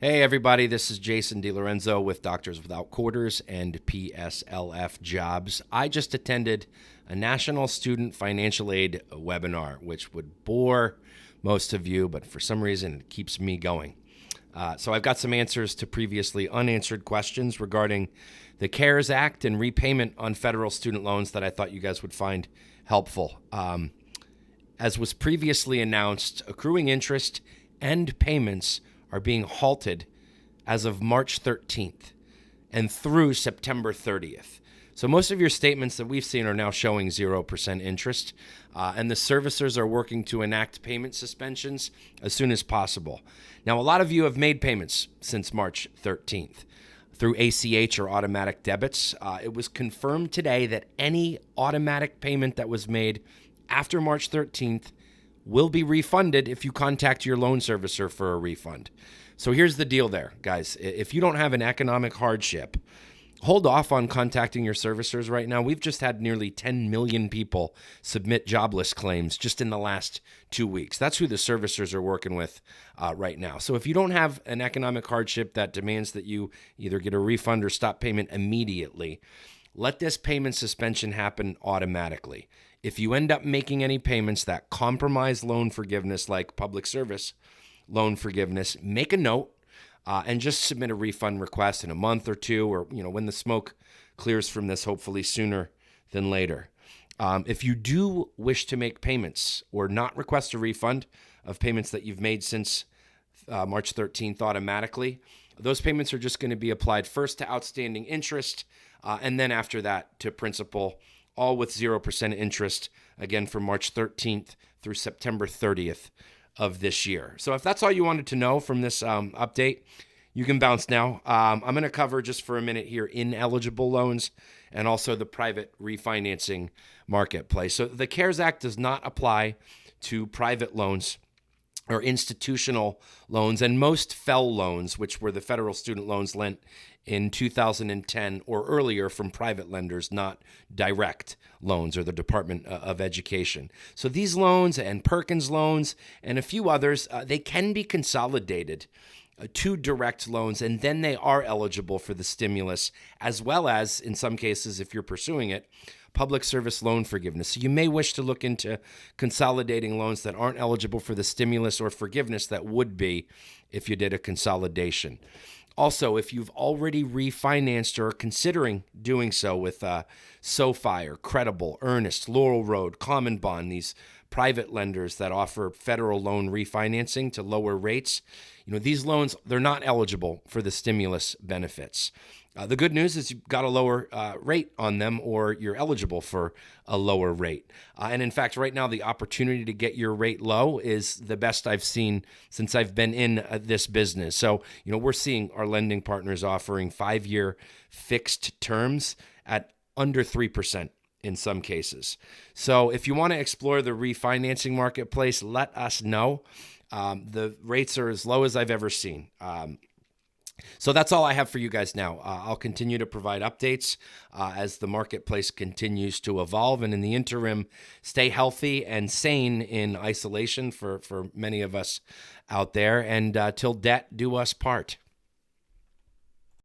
Hey everybody, this is Jason DiLorenzo with Doctors Without Quarters and PSLF Jobs. I just attended a National Student Financial Aid webinar, which would bore most of you, but for some reason it keeps me going. So I've got some answers to previously unanswered questions regarding the CARES Act and repayment on federal student loans that I thought you guys would find helpful. As was previously announced, accruing interest and payments are being halted as of March 13th and through September 30th. So most of your statements that we've seen are now showing 0% interest, and the servicers are working to enact payment suspensions as soon as possible. Now, a lot of you have made payments since March 13th through ACH or automatic debits. It was confirmed today that any automatic payment that was made after March 13th will be refunded if you contact your loan servicer for a refund. So here's the deal there, guys. If you don't have an economic hardship, hold off on contacting your servicers right now. We've just had nearly 10 million people submit jobless claims just in the last 2 weeks. That's who the servicers are working with right now. So if you don't have an economic hardship that demands that you either get a refund or stop payment immediately, let this payment suspension happen automatically. If you end up making any payments that compromise loan forgiveness, like public service loan forgiveness, make a note and just submit a refund request in a month or two, or when the smoke clears from this, hopefully sooner than later. If you do wish to make payments or not request a refund of payments that you've made since March 13th automatically, those payments are just going to be applied first to outstanding interest and then after that to principal, all with 0% interest, again, from March 13th through September 30th of this year. So if that's all you wanted to know from this update, you can bounce now. I'm going to cover just for a minute here ineligible loans and also the private refinancing marketplace. So the CARES Act does not apply to private loans or institutional loans, and most FFEL loans, which were the federal student loans lent in 2010 or earlier from private lenders, not direct loans or the Department of Education. So these loans and Perkins loans and a few others, they can be consolidated to direct loans, and then they are eligible for the stimulus, as well as, in some cases, if you're pursuing it, public service loan forgiveness. So you may wish to look into consolidating loans that aren't eligible for the stimulus or forgiveness that would be if you did a consolidation. Also, if you've already refinanced or are considering doing so with SoFi or Credible, Earnest, Laurel Road, Common Bond, these private lenders that offer federal loan refinancing to lower rates, these loans, they're not eligible for the stimulus benefits. The good news is you've got a lower rate on them, or you're eligible for a lower rate. And in fact, right now, the opportunity to get your rate low is the best I've seen since I've been in this business. So, we're seeing our lending partners offering 5-year fixed terms at under 3% in some cases. So if you want to explore the refinancing marketplace, let us know. The rates are as low as I've ever seen. So that's all I have for you guys now. I'll continue to provide updates as the marketplace continues to evolve. And in the interim, stay healthy and sane in isolation for many of us out there. And till debt do us part.